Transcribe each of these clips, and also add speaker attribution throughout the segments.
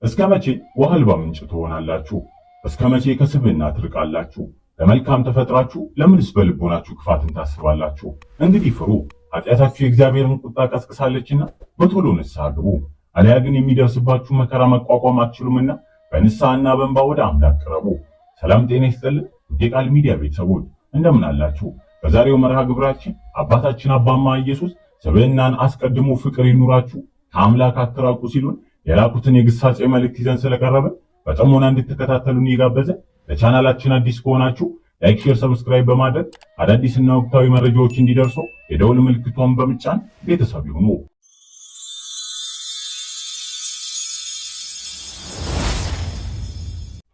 Speaker 1: እስከመቼ ውሃ አልባ ምንጭ ትሆናላችሁ? እስከመቼ ከስብዕና ትርቃላችሁ? ለመልካም ተፈጥራችሁ ለምንስ በልቦናችሁ ክፋትን ታስባላችሁ? እንግዲህ ፍሩ፣ ኃጢአታችሁ የእግዚአብሔርን ቁጣ ቀስቅሳለችና በቶሎ ንስሐ ግቡ። አልያ ግን የሚደርስባችሁ መከራ መቋቋም አትችሉምና በንስሐና በእንባ ወደ አምላክ ቅረቡ። ሰላም ጤና ይስጥልን የቃል ሚዲያ ቤተሰቦች እንደምን አላችሁ? በዛሬው መርሃ ግብራችን አባታችን አባማ ኢየሱስ ስብዕናን አስቀድሞ ፍቅር ይኑራችሁ ከአምላክ አትራቁ ሲሉን የላኩትን የግሳጼ መልእክት ይዘን ስለቀረበ በጥሞና እንድትከታተሉን እየጋበዘ ለቻናላችን አዲስ ከሆናችሁ ላይክ፣ ሼር፣ ሰብስክራይብ በማድረግ አዳዲስና ወቅታዊ መረጃዎች እንዲደርሱ የደውል ምልክቷን በመጫን ቤተሰብ ይሁኑ።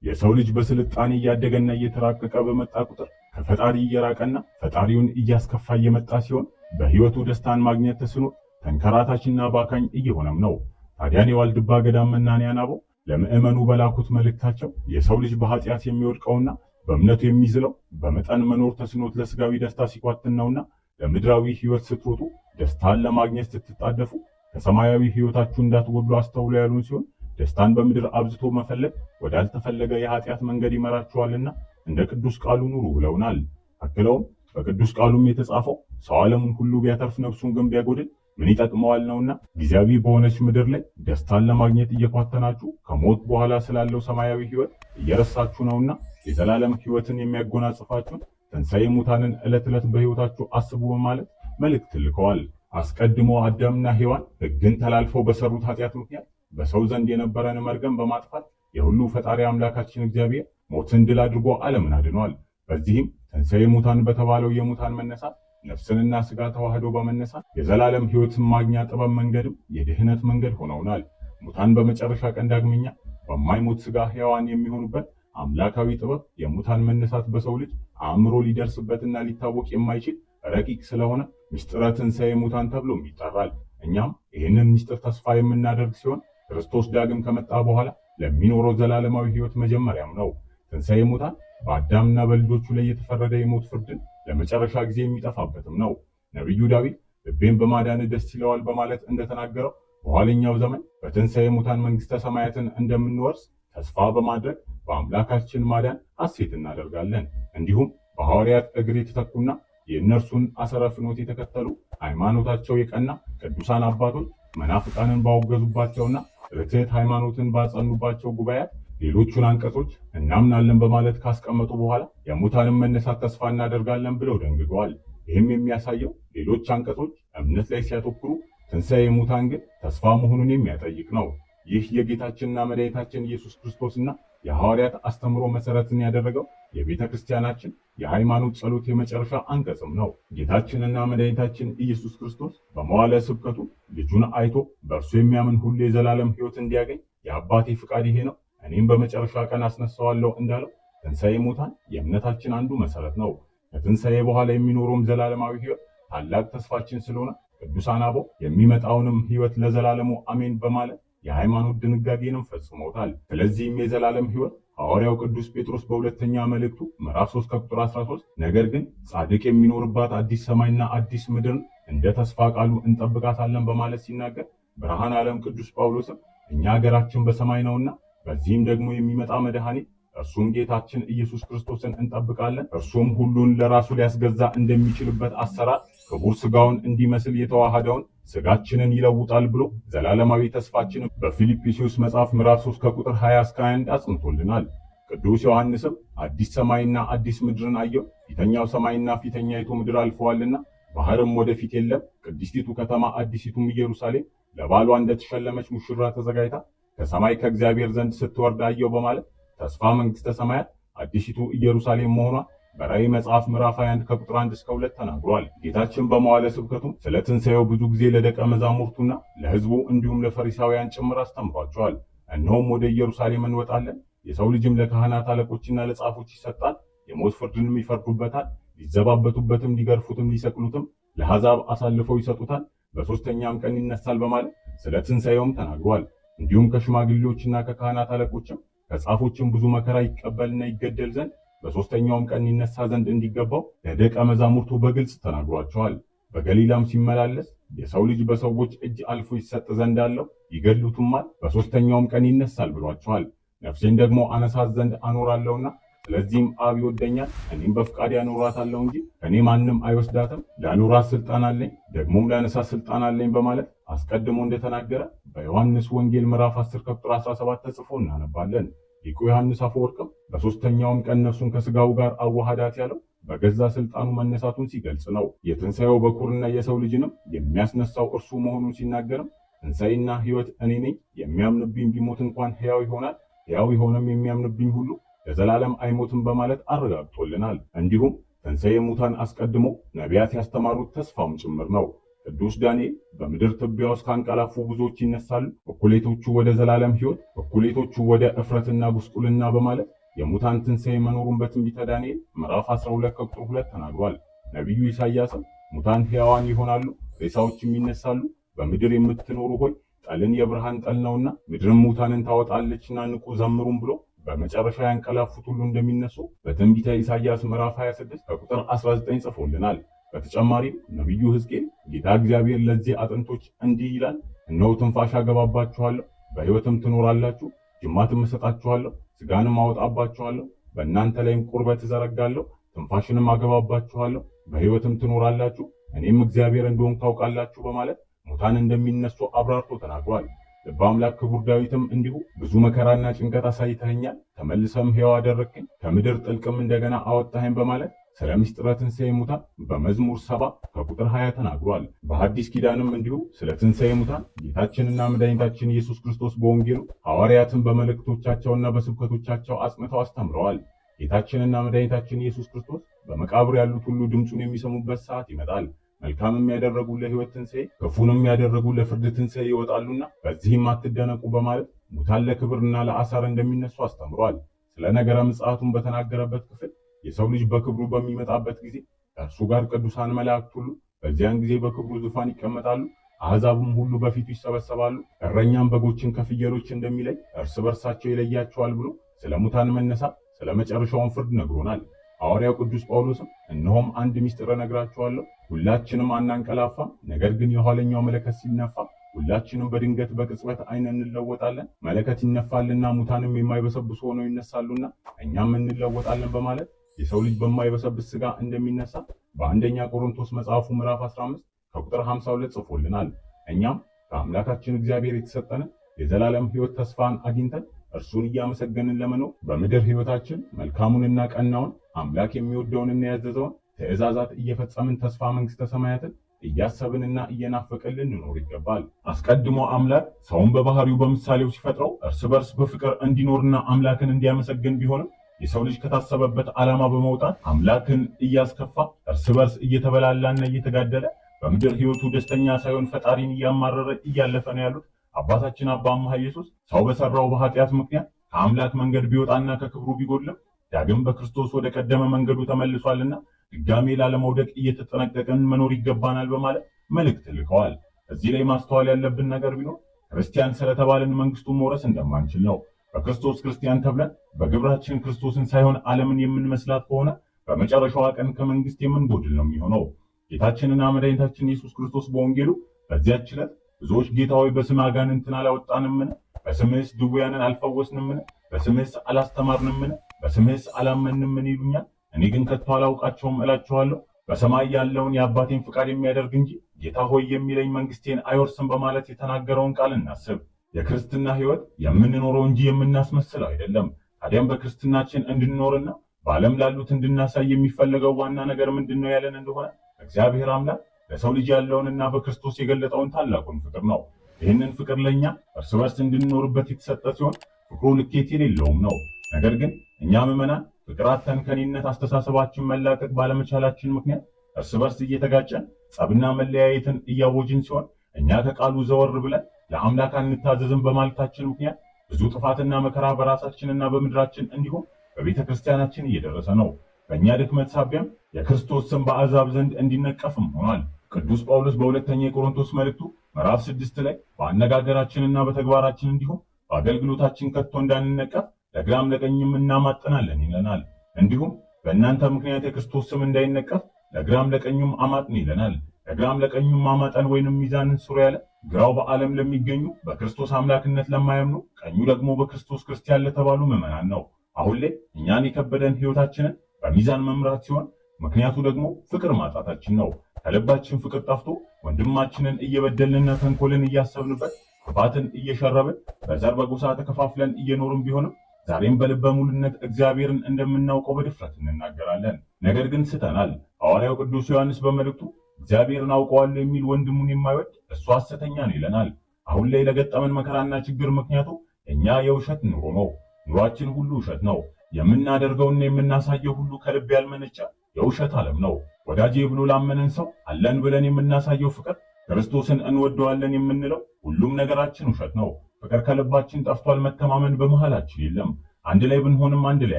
Speaker 1: የሰው ልጅ በስልጣኔ እያደገና እየተራቀቀ በመጣ ቁጥር ከፈጣሪ እየራቀና ፈጣሪውን እያስከፋ እየመጣ ሲሆን በህይወቱ ደስታን ማግኘት ተስኖ ተንከራታችና ባካኝ እየሆነም ነው። ታዲያን የዋልድባ ገዳም መናንያን አበው ለምእመኑ በላኩት መልእክታቸው የሰው ልጅ በኃጢአት የሚወድቀውና በእምነቱ የሚዝለው በመጠን መኖር ተስኖት ለስጋዊ ደስታ ሲኳትን ነውና ለምድራዊ ህይወት ስትሮጡ ደስታን ለማግኘት ስትጣደፉ ከሰማያዊ ህይወታችሁ እንዳትጎድሉ አስተውሉ ያሉን ሲሆን ደስታን በምድር አብዝቶ መፈለግ ወዳልተፈለገ የኃጢአት መንገድ ይመራችኋልና እንደ ቅዱስ ቃሉ ኑሩ ብለውናል። አክለውም በቅዱስ ቃሉም የተጻፈው ሰው ዓለሙን ሁሉ ቢያተርፍ ነፍሱን ግን ቢያጎድል ምን ይጠቅመዋል ነውና ጊዜያዊ በሆነች ምድር ላይ ደስታን ለማግኘት እየኳተናችሁ ከሞት በኋላ ስላለው ሰማያዊ ህይወት እየረሳችሁ ነውና የዘላለም ህይወትን የሚያጎናጽፋችሁን ትንሣኤ ሙታንን ዕለት ዕለት በህይወታችሁ አስቡ በማለት መልእክት ልከዋል። አስቀድሞ አዳምና ሔዋን ሕግን ተላልፈው በሰሩት ኃጢአት ምክንያት በሰው ዘንድ የነበረን መርገም በማጥፋት የሁሉ ፈጣሪ አምላካችን እግዚአብሔር ሞትን ድል አድርጎ ዓለምን አድኗል። በዚህም ትንሣኤ ሙታን በተባለው የሙታን መነሳት ነፍስንና ስጋ ተዋህዶ በመነሳት የዘላለም ህይወትን ማግኛ ጥበብ መንገድም የድህነት መንገድ ሆነውናል። ሙታን በመጨረሻ ቀን ዳግመኛ በማይሞት ስጋ ሕያዋን የሚሆኑበት አምላካዊ ጥበብ የሙታን መነሳት በሰው ልጅ አእምሮ ሊደርስበትና ሊታወቅ የማይችል ረቂቅ ስለሆነ ምስጢረ ትንሣኤ ሙታን ተብሎም ይጠራል። እኛም ይህንን ምስጢር ተስፋ የምናደርግ ሲሆን ክርስቶስ ዳግም ከመጣ በኋላ ለሚኖረው ዘላለማዊ ህይወት መጀመሪያም ነው። ትንሣኤ ሙታን በአዳምና በልጆቹ ላይ የተፈረደ የሞት ፍርድን ለመጨረሻ ጊዜ የሚጠፋበትም ነው። ነቢዩ ዳዊት ልቤን በማዳን ደስ ይለዋል በማለት እንደተናገረው በኋለኛው ዘመን በትንሣኤ ሙታን መንግስተ ሰማያትን እንደምንወርስ ተስፋ በማድረግ በአምላካችን ማዳን ሐሴት እናደርጋለን። እንዲሁም በሐዋርያት እግር የተተኩና የእነርሱን አሰረ ፍኖት የተከተሉ ሃይማኖታቸው የቀና ቅዱሳን አባቶች መናፍቃንን ባወገዙባቸውና ርትዕት ሃይማኖትን ባጸኑባቸው ጉባኤያት ሌሎቹን አንቀጾች እናምናለን በማለት ካስቀመጡ በኋላ የሙታንን መነሳት ተስፋ እናደርጋለን ብለው ደንግገዋል። ይህም የሚያሳየው ሌሎች አንቀጾች እምነት ላይ ሲያተኩሩ ትንሣኤ ሙታን ግን ተስፋ መሆኑን የሚያጠይቅ ነው። ይህ የጌታችንና መድኃኒታችን ኢየሱስ ክርስቶስና የሐዋርያት አስተምሮ መሰረትን ያደረገው የቤተ ክርስቲያናችን የሃይማኖት ጸሎት የመጨረሻ አንቀጽም ነው። ጌታችንና መድኃኒታችን ኢየሱስ ክርስቶስ በመዋዕለ ስብከቱ ልጁን አይቶ በእርሱ የሚያምን ሁሉ የዘላለም ሕይወት እንዲያገኝ የአባቴ ፍቃድ ይሄ ነው፣ እኔም በመጨረሻ ቀን አስነሳዋለሁ እንዳለው ትንሣኤ ሙታን የእምነታችን አንዱ መሰረት ነው። ከትንሣኤ በኋላ የሚኖረውም ዘላለማዊ ሕይወት ታላቅ ተስፋችን ስለሆነ ቅዱሳን አበው የሚመጣውንም ሕይወት ለዘላለሙ አሜን በማለት የሃይማኖት ድንጋጌንም ፈጽመውታል። ስለዚህም የዘላለም ሕይወት ሐዋርያው ቅዱስ ጴጥሮስ በሁለተኛ መልእክቱ ምዕራፍ 3 ከቁጥር 13 ነገር ግን ጻድቅ የሚኖርባት አዲስ ሰማይና አዲስ ምድርን እንደ ተስፋ ቃሉ እንጠብቃታለን በማለት ሲናገር፣ ብርሃነ ዓለም ቅዱስ ጳውሎስም እኛ ሀገራችን በሰማይ ነውና በዚህም ደግሞ የሚመጣ መድኃኒት እርሱም ጌታችን ኢየሱስ ክርስቶስን እንጠብቃለን። እርሱም ሁሉን ለራሱ ሊያስገዛ እንደሚችልበት አሰራር ክቡር ስጋውን እንዲመስል የተዋሃደውን ስጋችንን ይለውጣል ብሎ ዘላለማዊ ተስፋችንን በፊልጵስዩስ መጽሐፍ ምዕራፍ 3 ከቁጥር 20 እስከ 21 አጽንቶልናል። ቅዱስ ዮሐንስም አዲስ ሰማይና አዲስ ምድርን አየሁ፣ ፊተኛው ሰማይና ፊተኛይቱ ምድር አልፈዋልና ባህርም ወደፊት የለም፣ ቅድስቲቱ ከተማ አዲሲቱም ኢየሩሳሌም ለባሏ እንደተሸለመች ሙሽራ ተዘጋጅታ ከሰማይ ከእግዚአብሔር ዘንድ ስትወርድ አየሁ በማለት ተስፋ መንግስተ ሰማያት አዲሲቱ ኢየሩሳሌም መሆኗን በራእይ መጽሐፍ ምዕራፍ 21 ከቁጥር 1 እስከ 2 ተናግሯል። ጌታችን በመዋዕለ ስብከቱ ስለ ትንሣኤው ብዙ ጊዜ ለደቀ መዛሙርቱና ለሕዝቡ እንዲሁም ለፈሪሳውያን ጭምር አስተምሯቸዋል። እነሆም ወደ ኢየሩሳሌም እንወጣለን፣ የሰው ልጅም ለካህናት አለቆችና ለጻፎች ይሰጣል፣ የሞት ፍርድንም ይፈርዱበታል፣ ሊዘባበቱበትም፣ ሊገርፉትም፣ ሊሰቅሉትም ለአሕዛብ አሳልፈው ይሰጡታል፣ በሦስተኛም ቀን ይነሳል በማለት ስለ ትንሣኤውም ተናግሯል። እንዲሁም ከሽማግሌዎችና ከካህናት አለቆችም ከጻፎችም ብዙ መከራ ይቀበልና ይገደል ዘንድ በሦስተኛውም ቀን ይነሳ ዘንድ እንዲገባው ለደቀ መዛሙርቱ በግልጽ ተናግሯቸዋል። በገሊላም ሲመላለስ የሰው ልጅ በሰዎች እጅ አልፎ ይሰጥ ዘንድ አለው፣ ይገድሉትማል፣ በሦስተኛውም ቀን ይነሳል ብሏቸዋል። ነፍሴን ደግሞ አነሳት ዘንድ አኖራለሁና ስለዚህም አብ ይወደኛል፣ እኔም በፍቃዴ አኖራታለሁ እንጂ ከኔ ማንም አይወስዳትም። ላኖራት ስልጣን አለኝ፣ ደግሞም ላነሳት ስልጣን አለኝ በማለት አስቀድሞ እንደተናገረ በዮሐንስ ወንጌል ምዕራፍ 10 ቁጥር 17 ተጽፎ እናነባለን። ሊቁ ዮሐንስ አፈወርቅም በሦስተኛውም ቀን ነፍሱን ከሥጋው ጋር አዋሃዳት ያለው በገዛ ስልጣኑ መነሳቱን ሲገልጽ ነው። የትንሣኤው በኩርና የሰው ልጅንም የሚያስነሳው እርሱ መሆኑን ሲናገርም ትንሣኤና ሕይወት እኔ ነኝ፣ የሚያምንብኝ ቢሞት እንኳን ሕያው ይሆናል፣ ሕያው የሆነም የሚያምንብኝ ሁሉ ለዘላለም አይሞትም በማለት አረጋግጦልናል። እንዲሁም ትንሣኤ ሙታን አስቀድሞ ነቢያት ያስተማሩት ተስፋም ጭምር ነው። ቅዱስ ዳንኤል በምድር ትቢያ ውስጥ ካንቀላፉ ብዙዎች ይነሳሉ፣ እኩሌቶቹ ወደ ዘላለም ሕይወት፣ እኩሌቶቹ ወደ እፍረትና ጉስቁልና በማለት የሙታን ትንሣኤ መኖሩን በትንቢተ ዳንኤል ምዕራፍ 12 ቁጥር 2 ተናግሯል። ነቢዩ ኢሳይያስም ሙታን ሕያዋን ይሆናሉ፣ ሬሳዎችም ይነሳሉ፣ በምድር የምትኖሩ ሆይ ጠልን የብርሃን ጠል ነውና ምድርም ሙታንን ታወጣለችና ንቁ ዘምሩም ብሎ በመጨረሻ ያንቀላፉት ሁሉ እንደሚነሱ በትንቢተ ኢሳይያስ ምዕራፍ 26 ከቁጥር 19 ጽፎልናል። በተጨማሪም ነቢዩ ሕዝቅኤል ጌታ እግዚአብሔር ለዚህ አጥንቶች እንዲህ ይላል፣ እነሆ ትንፋሽ አገባባችኋለሁ፣ በሕይወትም ትኖራላችሁ፣ ጅማትም እሰጣችኋለሁ፣ ሥጋንም አወጣባችኋለሁ፣ በእናንተ ላይም ቁርበት እዘረጋለሁ፣ ትንፋሽንም አገባባችኋለሁ፣ በሕይወትም ትኖራላችሁ፣ እኔም እግዚአብሔር እንደሆንኩ ታውቃላችሁ በማለት ሙታን እንደሚነሱ አብራርቶ ተናግሯል። ልበ አምላክ ክቡር ዳዊትም እንዲሁ ብዙ መከራና ጭንቀት አሳይተኸኛል፣ ተመልሰም ሕያው አደረግከኝ፣ ከምድር ጥልቅም እንደገና አወጣኸኝ በማለት ስለ ምስጢረ ትንሣኤ ሙታን በመዝሙር 70 ከቁጥር 20 ተናግሯል። በሐዲስ ኪዳንም እንዲሁ ስለ ትንሣኤ ሙታን ጌታችንና መድኃኒታችን ኢየሱስ ክርስቶስ በወንጌሉ ሐዋርያትን በመልእክቶቻቸውና በስብከቶቻቸው አጽንተው አስተምረዋል። ጌታችንና መድኃኒታችን ኢየሱስ ክርስቶስ በመቃብር ያሉት ሁሉ ድምፁን የሚሰሙበት ሰዓት ይመጣል፣ መልካምም ያደረጉ ለሕይወት ትንሣኤ፣ ክፉንም ያደረጉ ለፍርድ ትንሣኤ ይወጣሉና በዚህም አትደነቁ በማለት ሙታን ለክብርና ለአሳር እንደሚነሱ አስተምሯል። ስለ ነገረ ምጽአቱን በተናገረበት ክፍል የሰው ልጅ በክብሩ በሚመጣበት ጊዜ ከእርሱ ጋር ቅዱሳን መላእክት ሁሉ በዚያን ጊዜ በክብሩ ዙፋን ይቀመጣሉ፣ አሕዛብም ሁሉ በፊቱ ይሰበሰባሉ፣ እረኛም በጎችን ከፍየሎች እንደሚለይ እርስ በርሳቸው ይለያቸዋል ብሎ ስለ ሙታን መነሳት፣ ስለ መጨረሻውን ፍርድ ነግሮናል። ሐዋርያው ቅዱስ ጳውሎስም እነሆም አንድ ምስጢር እነግራችኋለሁ፣ ሁላችንም አናንቀላፋም፣ ነገር ግን የኋለኛው መለከት ሲነፋ ሁላችንም በድንገት በቅጽበት ዓይን እንለወጣለን፣ መለከት ይነፋልና ሙታንም የማይበሰብሱ ሆነው ይነሳሉና እኛም እንለወጣለን በማለት የሰው ልጅ በማይበሰብስ ሥጋ እንደሚነሳ በአንደኛ ቆሮንቶስ መጽሐፉ ምዕራፍ 15 ከቁጥር 52 ጽፎልናል። እኛም ከአምላካችን እግዚአብሔር የተሰጠንን የዘላለም ሕይወት ተስፋን አግኝተን እርሱን እያመሰገንን ለመኖር በምድር ሕይወታችን መልካሙንና ቀናውን አምላክ የሚወደውንና ያዘዘውን ትእዛዛት እየፈጸምን ተስፋ መንግሥተ ሰማያትን እያሰብንና እየናፈቅን ልንኖር ይገባል። አስቀድሞ አምላክ ሰውን በባህሪው በምሳሌው ሲፈጥረው እርስ በርስ በፍቅር እንዲኖርና አምላክን እንዲያመሰግን ቢሆንም የሰው ልጅ ከታሰበበት ዓላማ በመውጣት አምላክን እያስከፋ እርስ በርስ እየተበላላና እየተጋደለ በምድር ሕይወቱ ደስተኛ ሳይሆን ፈጣሪን እያማረረ እያለፈ ነው ያሉት አባታችን አባ አምሃ ኢየሱስ ሰው በሰራው በኃጢአት ምክንያት ከአምላክ መንገድ ቢወጣና ከክብሩ ቢጎድልም ዳግም በክርስቶስ ወደ ቀደመ መንገዱ ተመልሷልና ድጋሜ ላለመውደቅ እየተጠነቀቀን መኖር ይገባናል በማለት መልእክት ልከዋል። እዚህ ላይ ማስተዋል ያለብን ነገር ቢኖር ክርስቲያን ስለተባልን መንግስቱን መውረስ እንደማንችል ነው። በክርስቶስ ክርስቲያን ተብለን በግብራችን ክርስቶስን ሳይሆን ዓለምን የምንመስላት ከሆነ በመጨረሻዋ ቀን ከመንግስት የምንጎድል ነው የሚሆነው። ጌታችንና መድኃኒታችን ኢየሱስ ክርስቶስ በወንጌሉ በዚያች ዕለት ብዙዎች ጌታ ሆይ በስምህ አጋንንትን አላወጣንምን? በስምህስ ድውያንን አልፈወስንምን? በስምህስ አላስተማርንምን? በስምህስ አላመንምን ይሉኛል። እኔ ግን ከቶ አላውቃቸውም እላችኋለሁ። በሰማይ ያለውን የአባቴን ፍቃድ የሚያደርግ እንጂ ጌታ ሆይ የሚለኝ መንግስቴን አይወርስም በማለት የተናገረውን ቃል እናስብ። የክርስትና ሕይወት የምንኖረው እንጂ የምናስመስለው አይደለም። ታዲያም በክርስትናችን እንድንኖርና በዓለም ላሉት እንድናሳይ የሚፈለገው ዋና ነገር ምንድነው ያለን እንደሆነ እግዚአብሔር አምላክ ለሰው ልጅ ያለውንና በክርስቶስ የገለጠውን ታላቁን ፍቅር ነው። ይህንን ፍቅር ለኛ እርስ በርስ እንድንኖርበት የተሰጠ ሲሆን ፍቅሩ ልኬት የሌለውም ነው። ነገር ግን እኛ ምዕመናን ፍቅር አጥተን ከኔነት አስተሳሰባችን መላቀቅ ባለመቻላችን ምክንያት እርስ በርስ እየተጋጨን ጸብና መለያየትን እያወጅን ሲሆን እኛ ከቃሉ ዘወር ብለን ለአምላክ አንታዘዝም በማለታችን ምክንያት ብዙ ጥፋትና መከራ በራሳችንና በምድራችን እንዲሁም በቤተ ክርስቲያናችን እየደረሰ ነው። በእኛ ድክመት ሳቢያም የክርስቶስ ስም በአሕዛብ ዘንድ እንዲነቀፍም ሆኗል። ቅዱስ ጳውሎስ በሁለተኛ የቆሮንቶስ መልእክቱ ምዕራፍ 6 ላይ በአነጋገራችንና በተግባራችን እንዲሁም በአገልግሎታችን ከቶ እንዳንነቀፍ ለግራም ለቀኝም እናማጥናለን ይለናል። እንዲሁም በእናንተ ምክንያት የክርስቶስ ስም እንዳይነቀፍ ለግራም ለቀኙም አማጥን ይለናል። ለግራም ለቀኙም ማማጠን ወይንም ሚዛንን ስሩ ያለ ግራው በዓለም ለሚገኙ በክርስቶስ አምላክነት ለማያምኑ ቀኙ ደግሞ በክርስቶስ ክርስቲያን ለተባሉ ምዕመናን ነው። አሁን ላይ እኛን የከበደን ሕይወታችንን በሚዛን መምራት ሲሆን ምክንያቱ ደግሞ ፍቅር ማጣታችን ነው። ከልባችን ፍቅር ጠፍቶ ወንድማችንን እየበደልንና ተንኮልን እያሰብንበት ክፋትን እየሸረብን በዘር በጎሳ ተከፋፍለን እየኖርን ቢሆንም ዛሬም በልበ ሙሉነት እግዚአብሔርን እንደምናውቀው በድፍረት እንናገራለን። ነገር ግን ስተናል። ሐዋርያው ቅዱስ ዮሐንስ በመልእክቱ እግዚአብሔርን አውቀዋለሁ የሚል ወንድሙን የማይወድ እሱ ሐሰተኛ ነው ይለናል። አሁን ላይ ለገጠመን መከራና ችግር ምክንያቱ እኛ የውሸት ኑሮ ነው። ኑሯችን ሁሉ ውሸት ነው። የምናደርገውና የምናሳየው ሁሉ ከልብ ያልመነጨ የውሸት ዓለም ነው። ወዳጄ ብሎ ላመነን ሰው አለን ብለን የምናሳየው ፍቅር፣ ክርስቶስን እንወደዋለን የምንለው ሁሉም ነገራችን ውሸት ነው። ፍቅር ከልባችን ጠፍቷል። መተማመን በመሃላችን የለም። አንድ ላይ ብንሆንም አንድ ላይ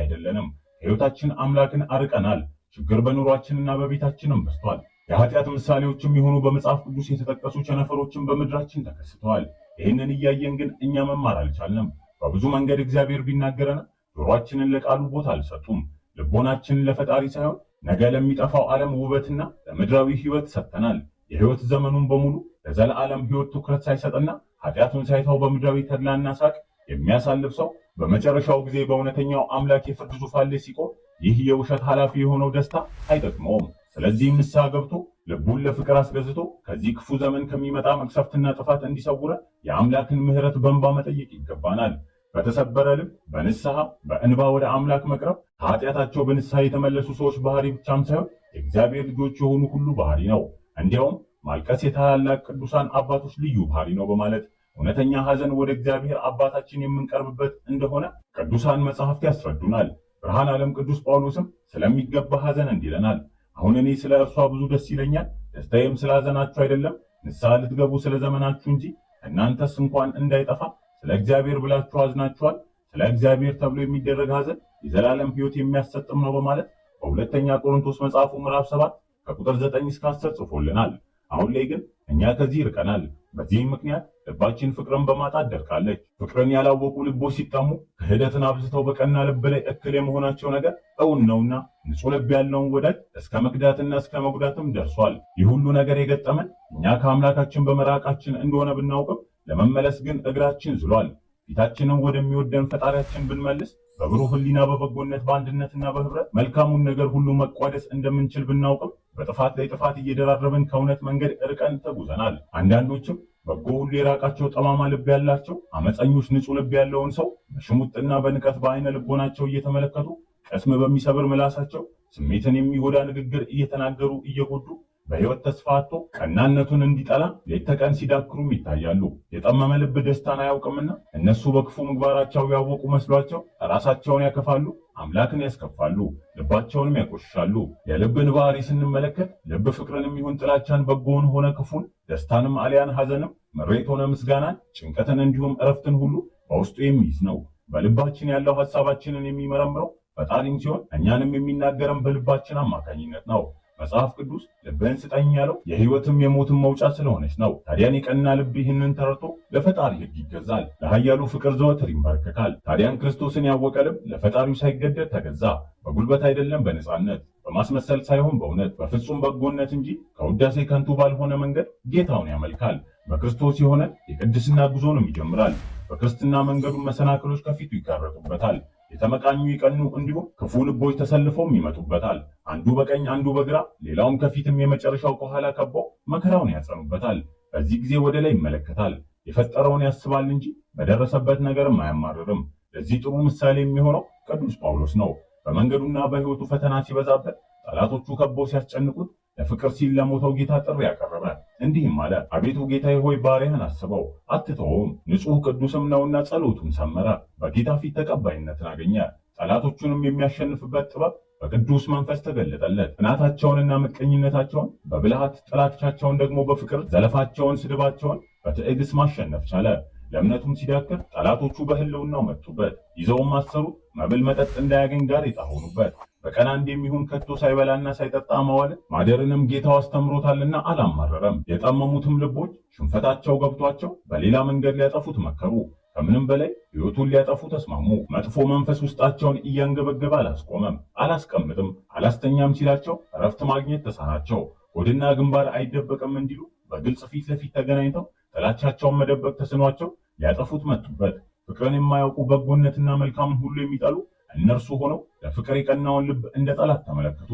Speaker 1: አይደለንም። ከሕይወታችን አምላክን አርቀናል። ችግር በኑሯችንና በቤታችንም በዝቷል። የኃጢአት ምሳሌዎችም የሆኑ በመጽሐፍ ቅዱስ የተጠቀሱ ቸነፈሮችን በምድራችን ተከስተዋል። ይህንን እያየን ግን እኛ መማር አልቻልንም። በብዙ መንገድ እግዚአብሔር ቢናገረን ጆሮአችንን ለቃሉ ቦታ አልሰጡም። ልቦናችንን ለፈጣሪ ሳይሆን ነገ ለሚጠፋው ዓለም ውበትና ለምድራዊ ሕይወት ሰጥተናል። የሕይወት ዘመኑን በሙሉ ለዘላለም ሕይወት ትኩረት ሳይሰጥና ኃጢአቱን ሳይተው በምድራዊ ተድላና ሳቅ የሚያሳልፍ ሰው በመጨረሻው ጊዜ በእውነተኛው አምላክ የፍርድ ዙፋን ላይ ሲቆም ይህ የውሸት ኃላፊ የሆነው ደስታ አይጠቅመውም። ስለዚህ ንስሐ ገብቶ ልቡን ለፍቅር አስገዝቶ ከዚህ ክፉ ዘመን ከሚመጣ መቅሰፍትና ጥፋት እንዲሰውረን የአምላክን ምሕረት በእንባ መጠየቅ ይገባናል። በተሰበረ ልብ በንስሐ በእንባ ወደ አምላክ መቅረብ ከኃጢአታቸው በንስሐ የተመለሱ ሰዎች ባህሪ ብቻም ሳይሆን የእግዚአብሔር ልጆች የሆኑ ሁሉ ባህሪ ነው። እንዲያውም ማልቀስ የታላላቅ ቅዱሳን አባቶች ልዩ ባህሪ ነው በማለት እውነተኛ ሐዘን ወደ እግዚአብሔር አባታችን የምንቀርብበት እንደሆነ ቅዱሳን መጻሕፍት ያስረዱናል። ብርሃን ዓለም ቅዱስ ጳውሎስም ስለሚገባ ሐዘን እንዲለናል። አሁን እኔ ስለ እርሷ ብዙ ደስ ይለኛል፣ ደስታዬም ስለ ሐዘናችሁ አይደለም፣ ንስሐ ልትገቡ ስለ ዘመናችሁ እንጂ እናንተስ እንኳን እንዳይጠፋ ስለ እግዚአብሔር ብላችሁ አዝናችኋል። ስለ እግዚአብሔር ተብሎ የሚደረግ ሐዘን የዘላለም ሕይወት የሚያሰጥም ነው በማለት በሁለተኛ ቆሮንቶስ መጽሐፉ ምዕራፍ 7 ከቁጥር 9 እስከ 10 ጽፎልናል። አሁን ላይ ግን እኛ ከዚህ ርቀናል። በዚህም ምክንያት ልባችን ፍቅርን በማጣት ደርቃለች። ፍቅርን ያላወቁ ልቦች ሲጣሙ ክህደትን አብዝተው በቀና ልብ ላይ እክል የመሆናቸው ነገር እውን ነውና ንጹሕ ልብ ያለውን ወዳጅ እስከ መክዳትና እስከ መጉዳትም ደርሷል። ይህ ሁሉ ነገር የገጠመን እኛ ከአምላካችን በመራቃችን እንደሆነ ብናውቅም ለመመለስ ግን እግራችን ዝሏል። ፊታችንን ወደሚወደን ፈጣሪያችን ብንመልስ በብሩህ ሕሊና በበጎነት በአንድነትና በህብረት መልካሙን ነገር ሁሉ መቋደስ እንደምንችል ብናውቅም በጥፋት ላይ ጥፋት እየደራረብን ከእውነት መንገድ እርቀን ተጉዘናል። አንዳንዶችም በጎ ሁሉ የራቃቸው ጠማማ ልብ ያላቸው አመፀኞች ንጹሕ ልብ ያለውን ሰው በሽሙጥና በንቀት በአይነ ልቦናቸው እየተመለከቱ ቅስም በሚሰብር ምላሳቸው ስሜትን የሚጎዳ ንግግር እየተናገሩ እየጎዱ በሕይወት ተስፋ አጥቶ ቀናነቱን እንዲጠላ ሌት ተቀን ሲዳክሩም ይታያሉ። የጠመመ ልብ ደስታን አያውቅምና እነሱ በክፉ ምግባራቸው ያወቁ መስሏቸው ራሳቸውን ያከፋሉ፣ አምላክን ያስከፋሉ፣ ልባቸውንም ያቆሽሻሉ። የልብን ባህሪ ስንመለከት ልብ ፍቅርንም ይሁን ጥላቻን፣ በጎውን ሆነ ክፉን፣ ደስታንም አልያን ሐዘንም፣ ምሬት ሆነ ምስጋናን፣ ጭንቀትን እንዲሁም እረፍትን ሁሉ በውስጡ የሚይዝ ነው። በልባችን ያለው ሐሳባችንን የሚመረምረው ፈጣሪም ሲሆን እኛንም የሚናገረን በልባችን አማካኝነት ነው። መጽሐፍ ቅዱስ ልብህን ስጠኝ ያለው የሕይወትም የሞትም መውጫ ስለሆነች ነው። ታዲያን የቀና ልብ ይህንን ተረድቶ ለፈጣሪ ሕግ ይገዛል፣ ለኃያሉ ፍቅር ዘወትር ይንበረከካል። ታዲያን ክርስቶስን ያወቀ ልብ ለፈጣሪው ሳይገደድ ተገዛ። በጉልበት አይደለም፣ በነጻነት በማስመሰል ሳይሆን በእውነት በፍጹም በጎነት እንጂ ከውዳሴ ከንቱ ባልሆነ መንገድ ጌታውን ያመልካል። በክርስቶስ የሆነ የቅድስና ጉዞንም ይጀምራል። በክርስትና መንገዱን መሰናክሎች ከፊቱ ይጋረጡበታል። የተመቃኙ ይቀኑ፣ እንዲሁም ክፉ ልቦች ተሰልፈውም ይመጡበታል። አንዱ በቀኝ አንዱ በግራ ሌላውም ከፊትም የመጨረሻው ከኋላ ከበው መከራውን ያጸኑበታል። በዚህ ጊዜ ወደ ላይ ይመለከታል፣ የፈጠረውን ያስባል እንጂ በደረሰበት ነገርም አያማርርም። ለዚህ ጥሩ ምሳሌ የሚሆነው ቅዱስ ጳውሎስ ነው። በመንገዱና በሕይወቱ ፈተና ሲበዛበት ጠላቶቹ ከበው ሲያስጨንቁት ለፍቅር ሲል ለሞተው ጌታ ጥሪ ያቀረበ እንዲህም አለ። አቤቱ ጌታዬ ሆይ ባሪያህን አስበው፣ አትተውም። ንጹሕ ቅዱስም ነውና ጸሎቱን ሰመረ፣ በጌታ ፊት ተቀባይነትን አገኘ። ጠላቶቹንም የሚያሸንፍበት ጥበብ በቅዱስ መንፈስ ተገለጠለት። ቅናታቸውንና ምቀኝነታቸውን በብልሃት ጥላቻቸውን ደግሞ በፍቅር ዘለፋቸውን፣ ስድባቸውን በትዕግስት ማሸነፍ ቻለ። ለእምነቱም ሲዳክር ጠላቶቹ በሕልውናው መጡበት፣ ይዘውም አሰሩት። መብል መጠጥ እንዳያገኝ ጋሬጣ ሆኑበት። በቀን አንድ የሚሆን ከቶ ሳይበላና ሳይጠጣ መዋል ማደርንም ጌታው አስተምሮታልና አላማረረም። የጠመሙትም ልቦች ሽንፈታቸው ገብቷቸው በሌላ መንገድ ሊያጠፉት መከሩ። ከምንም በላይ ሕይወቱን ሊያጠፉ ተስማሙ። መጥፎ መንፈስ ውስጣቸውን እያንገበገበ አላስቆመም፣ አላስቀምጥም፣ አላስተኛም ሲላቸው እረፍት ማግኘት ተሳናቸው። ሆድና ግንባር አይደበቅም እንዲሉ በግልጽ ፊት ለፊት ተገናኝተው ጥላቻቸውን መደበቅ ተስኗቸው ሊያጠፉት መጡበት። ፍቅርን የማያውቁ በጎነትና መልካምን ሁሉ የሚጠሉ እነርሱ ሆነው ለፍቅር የቀናውን ልብ እንደ ጠላት ተመለከቱ።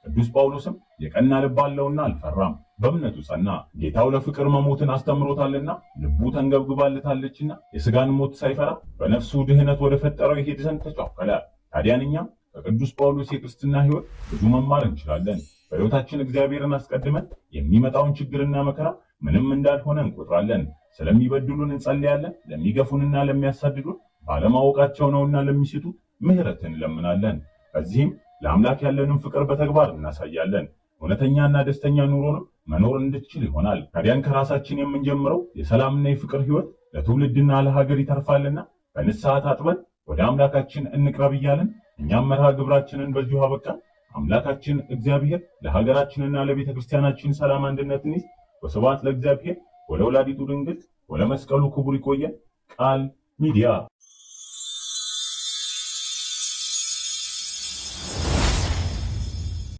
Speaker 1: ቅዱስ ጳውሎስም የቀና ልብ አለውና አልፈራም፣ በእምነቱ ጸና። ጌታው ለፍቅር መሞትን አስተምሮታልና ልቡ ተንገብግባለታለችና የሥጋን ሞት ሳይፈራ በነፍሱ ድህነት ወደ ፈጠረው ይሄድ ዘንድ ተጫወከለ። ታዲያን እኛም ከቅዱስ ጳውሎስ የክርስትና ሕይወት ብዙ መማር እንችላለን። በሕይወታችን እግዚአብሔርን አስቀድመን የሚመጣውን ችግርና መከራ ምንም እንዳልሆነ እንቆጥራለን። ስለሚበድሉን እንጸልያለን። ለሚገፉንና ለሚያሳድዱን ባለማወቃቸው ነውና ለሚስቱት ምሕረትን እንለምናለን። በዚህም ለአምላክ ያለንን ፍቅር በተግባር እናሳያለን። እውነተኛና ደስተኛ ኑሮንም መኖር እንድችል ይሆናል። ታዲያን ከራሳችን የምንጀምረው የሰላምና የፍቅር ሕይወት ለትውልድና ለሀገር ይተርፋልና በንስሐ ታጥበን ወደ አምላካችን እንቅረብ እያለን እኛም መርሃ ግብራችንን በዚሁ አበቃን። አምላካችን እግዚአብሔር ለሀገራችንና ለቤተ ክርስቲያናችን ሰላም አንድነትን ይስጥ። ወስብሐት ለእግዚአብሔር ወለወላዲቱ ድንግል ወለመስቀሉ ክቡር። ይቆየን። ቃል ሚዲያ